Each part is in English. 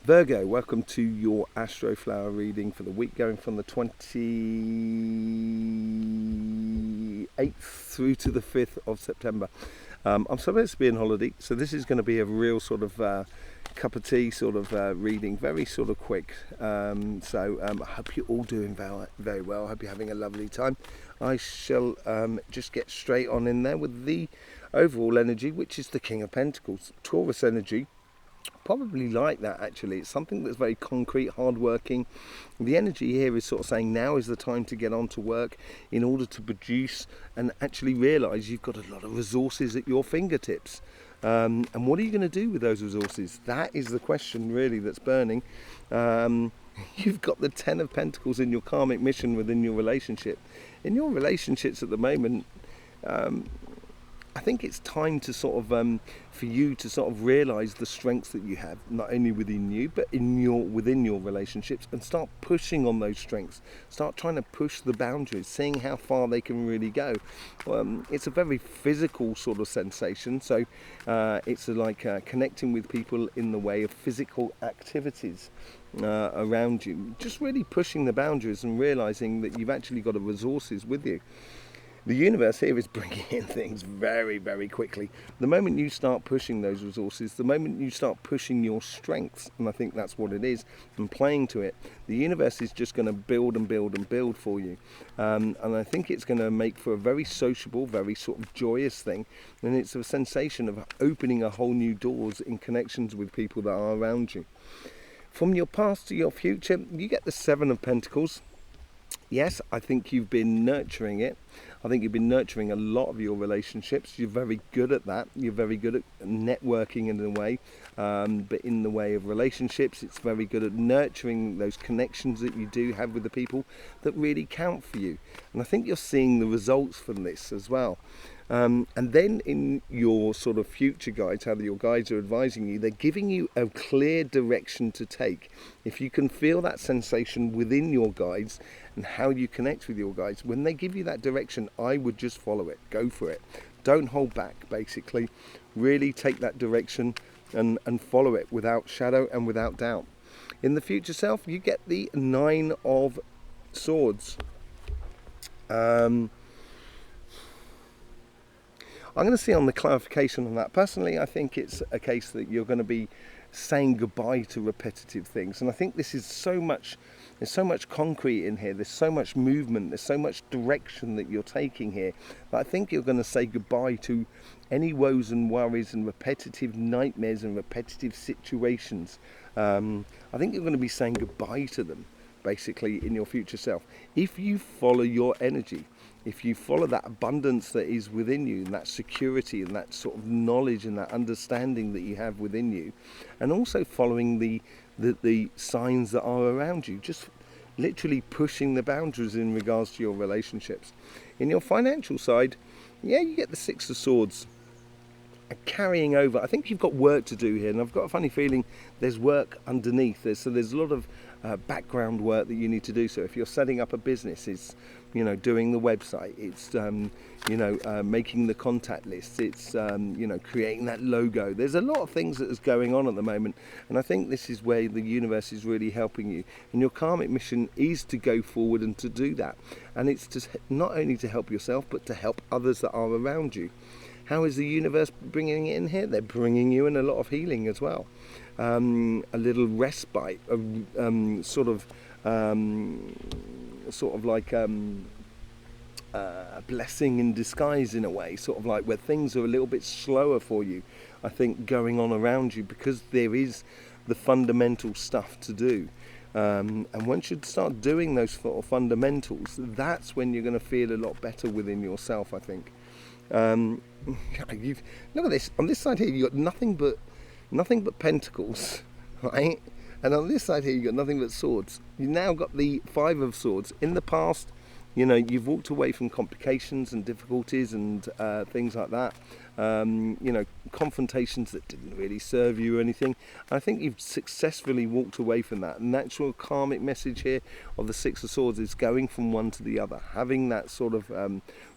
Virgo, welcome to your Astroflower reading for the week going from the 28th through to the 5th of September. I'm supposed to be on holiday, so this is going to be a real sort of cup of tea sort of reading, very sort of quick. I hope you're all doing very well. I hope you're having a lovely time. I shall just get straight on in there with the overall energy, which is the King of Pentacles, Taurus energy. Probably like that actually. It's something that's very concrete, hard-working. The energy here is sort of saying now is the time to get on to work in order to produce and actually realise you've got a lot of resources at your fingertips. And what are you going to do with those resources? That is the question really that's burning. You've got the Ten of Pentacles in your karmic mission within your relationship. In your relationships at the moment, I think it's time to sort of for you to sort of realise the strengths that you have, not only within you but within your relationships, and start pushing on those strengths. Start trying to push the boundaries, seeing how far they can really go. It's a very physical sort of sensation, so it's like connecting with people in the way of physical activities around you. Just really pushing the boundaries and realising that you've actually got the resources with you. The universe here is bringing in things very, very quickly. The moment you start pushing those resources, the moment you start pushing your strengths, and I think that's what it is, and playing to it, the universe is just going to build and build and build for you. And I think it's going to make for a very sociable, very sort of joyous thing. And it's a sensation of opening a whole new doors in connections with people that are around you. From your past to your future, you get the Seven of Pentacles. Yes, I think you've been nurturing it. I think you've been nurturing a lot of your relationships. You're very good at that. You're very good at networking in a way, but in the way of relationships, it's very good at nurturing those connections that you do have with the people that really count for you. And I think you're seeing the results from this as well. And then in your sort of future guides, how your guides are advising you, they're giving you a clear direction to take. If you can feel that sensation within your guides and how you connect with your guides, when they give you that direction, I would just follow it, go for it. Don't hold back, basically. Really take that direction and follow it without shadow and without doubt. In the future self, you get the Nine of Swords. I'm going to see on the clarification on that. Personally, I think it's a case that you're going to be saying goodbye to repetitive things. And I think this is there's so much concrete in here, there's so much movement, there's so much direction that you're taking here, that I think you're going to say goodbye to any woes and worries and repetitive nightmares and repetitive situations. I think you're going to be saying goodbye to them, basically, in your future self. If you follow your energy, if you follow that abundance that is within you, and that security and that sort of knowledge and that understanding that you have within you, and also following the signs that are around you, just literally pushing the boundaries in regards to your relationships. In your financial side, yeah, you get the Six of Swords. Carrying over, I think you've got work to do here, and I've got a funny feeling there's work underneath. There's a lot of background work that you need to do. So if you're setting up a business, it's doing the website, it's making the contact list, it's creating that logo. There's a lot of things that is going on at the moment, and I think this is where the universe is really helping you. And your karmic mission is to go forward and to do that, and it's just not only to help yourself but to help others that are around you. How is the universe bringing it in here? They're bringing you in a lot of healing as well. A little respite, sort of like a blessing in disguise in a way, sort of like where things are a little bit slower for you, I think, going on around you, because there is the fundamental stuff to do. And once you start doing those sort of fundamentals, that's when you're going to feel a lot better within yourself, I think. Look at this. On this side here, you got nothing but pentacles, right? And on this side here, you got nothing but swords. You now got the Five of Swords. In the past, you've walked away from complications and difficulties and things like that. Confrontations that didn't really serve you or anything. I think you've successfully walked away from that. And the actual karmic message here of the Six of Swords is going from one to the other, having that sort of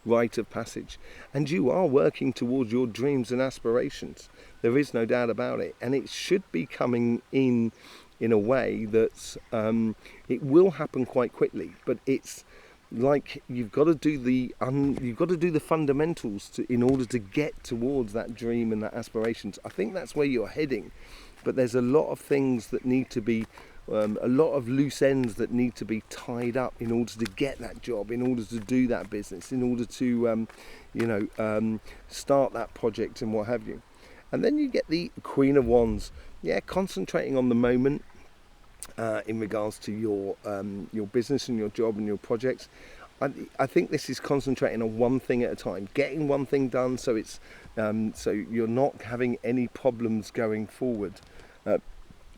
rite of passage. And you are working towards your dreams and aspirations. There is no doubt about it. And it should be coming in in a way that's it will happen quite quickly, but it's like you've got to do the fundamentals in order to get towards that dream and that aspirations. I think that's where you're heading, but there's a lot of things that need to be a lot of loose ends that need to be tied up in order to get that job, in order to do that business, in order to start that project and what have you. And then you get the Queen of Wands, concentrating on the moment in regards to your business and your job and your projects. I think this is concentrating on one thing at a time, getting one thing done, so it's so you're not having any problems going forward,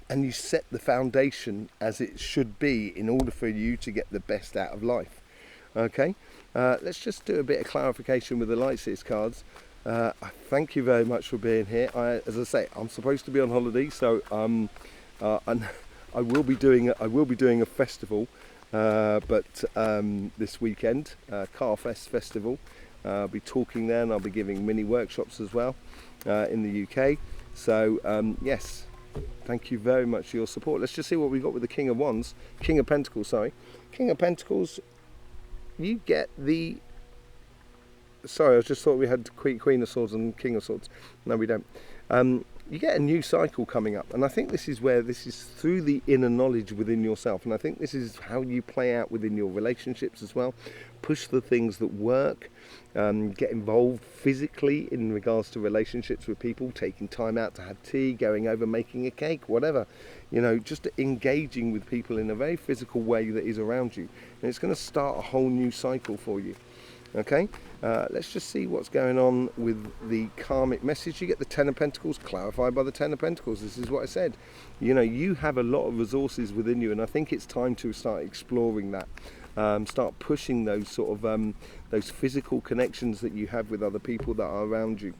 and you set the foundation as it should be in order for you to get the best out of life. Okay, let's just do a bit of clarification with the Light Seers cards. Thank you very much for being here. As I say, I'm supposed to be on holiday, so and I will be doing a festival, but this weekend, Carfest Festival. I'll be talking there, and I'll be giving mini workshops as well in the UK. So yes, thank you very much for your support. Let's just see what we got with the King of Wands, King of Pentacles. Sorry, King of Pentacles. You get the. Sorry, I just thought we had Queen of Swords and King of Swords. No, we don't. You get a new cycle coming up, and I think this is through the inner knowledge within yourself, and I think this is how you play out within your relationships as well. Push the things that work, get involved physically in regards to relationships with people, taking time out to have tea, going over, making a cake, whatever, just engaging with people in a very physical way that is around you, and it's going to start a whole new cycle for you. Okay, let's just see what's going on with the karmic message. You get the Ten of Pentacles, clarified by the Ten of Pentacles. This is what I said. You have a lot of resources within you, and I think it's time to start exploring that. Start pushing those sort of those physical connections that you have with other people that are around you.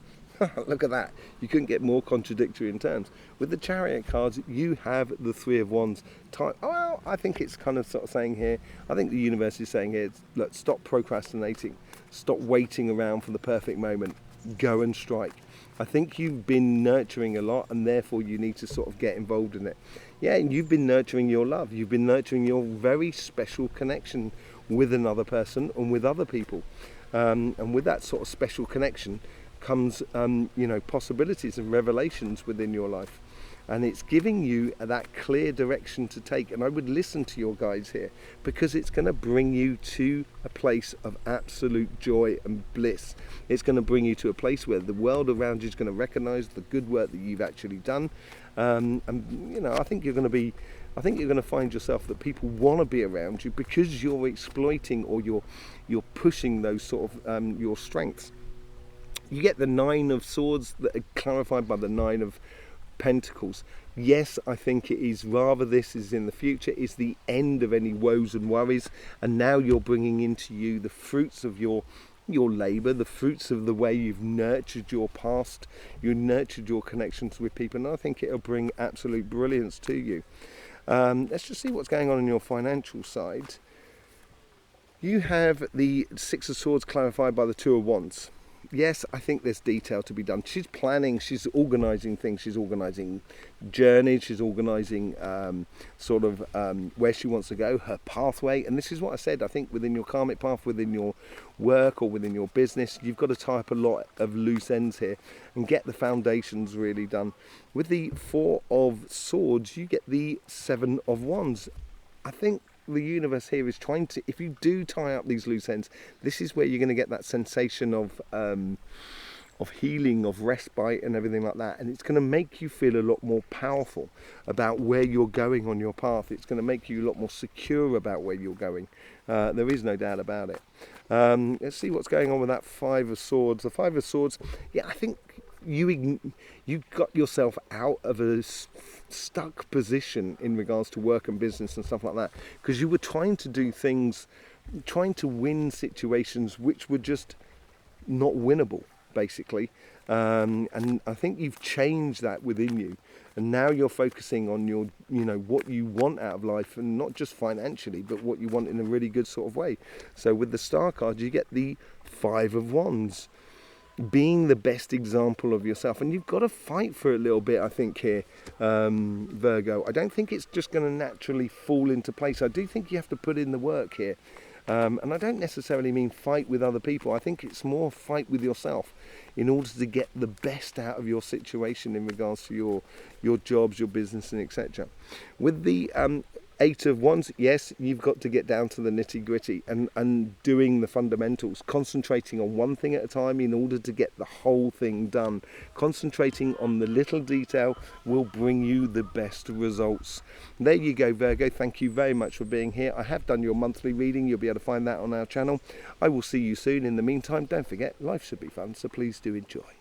Look at that. You couldn't get more contradictory in terms. With the Chariot cards, you have the Three of Wands. Well, I think it's kind of sort of saying here, I think the universe is saying here, look, stop procrastinating. Stop waiting around for the perfect moment. Go and strike. I think you've been nurturing a lot, and therefore you need to sort of get involved in it. Yeah, and you've been nurturing your love. You've been nurturing your very special connection with another person and with other people. And with that sort of special connection comes possibilities and revelations within your life, and it's giving you that clear direction to take. And I would listen to your guides here, because it's going to bring you to a place of absolute joy and bliss. It's going to bring you to a place where the world around you is going to recognize the good work that you've actually done, and I think you're going to find yourself that people want to be around you because you're exploiting, or you're pushing those sort of your strengths. You get the Nine of Swords that are clarified by the Nine of Pentacles. Yes, I think it is rather, this is in the future, is the end of any woes and worries, and now you're bringing into you the fruits of your labour, the fruits of the way you've nurtured your past, you nurtured your connections with people, and I think it'll bring absolute brilliance to you. Let's just see what's going on your financial side. You have the Six of Swords clarified by the Two of Wands. Yes, I think there's detail to be done. She's planning, she's organising things, she's organising journeys, she's organising where she wants to go, her pathway. And this is what I said, I think within your karmic path, within your work or within your business, you've got to tie up a lot of loose ends here and get the foundations really done. With the Four of Swords, you get the Seven of Wands. I think the universe here is trying to, if you do tie up these loose ends, this is where you're going to get that sensation of healing, of respite and everything like that, and it's going to make you feel a lot more powerful about where you're going on your path. It's going to make you a lot more secure about where you're going. There is no doubt about it. Let's see what's going on with that Five of Swords. The Five of Swords, yeah, I think you got yourself out of a stuck position in regards to work and business and stuff like that, because you were trying to do things, trying to win situations which were just not winnable, basically. And I think you've changed that within you, and now you're focusing on your, what you want out of life, and not just financially, but what you want in a really good sort of way. So with the Star card, you get the Five of Wands. being the best example of yourself. And you've got to fight for it a little bit, I think, here, Virgo. I don't think it's just going to naturally fall into place. I do think you have to put in the work here. And I don't necessarily mean fight with other people. I think it's more fight with yourself in order to get the best out of your situation in regards to your jobs, your business, and etc. With the Eight of Wands, yes, you've got to get down to the nitty gritty and doing the fundamentals, concentrating on one thing at a time in order to get the whole thing done. Concentrating on the little detail will bring you the best results. There you go, Virgo. Thank you very much for being here. I have done your monthly reading. You'll be able to find that on our channel. I will see you soon. In the meantime, don't forget, life should be fun, so please do enjoy.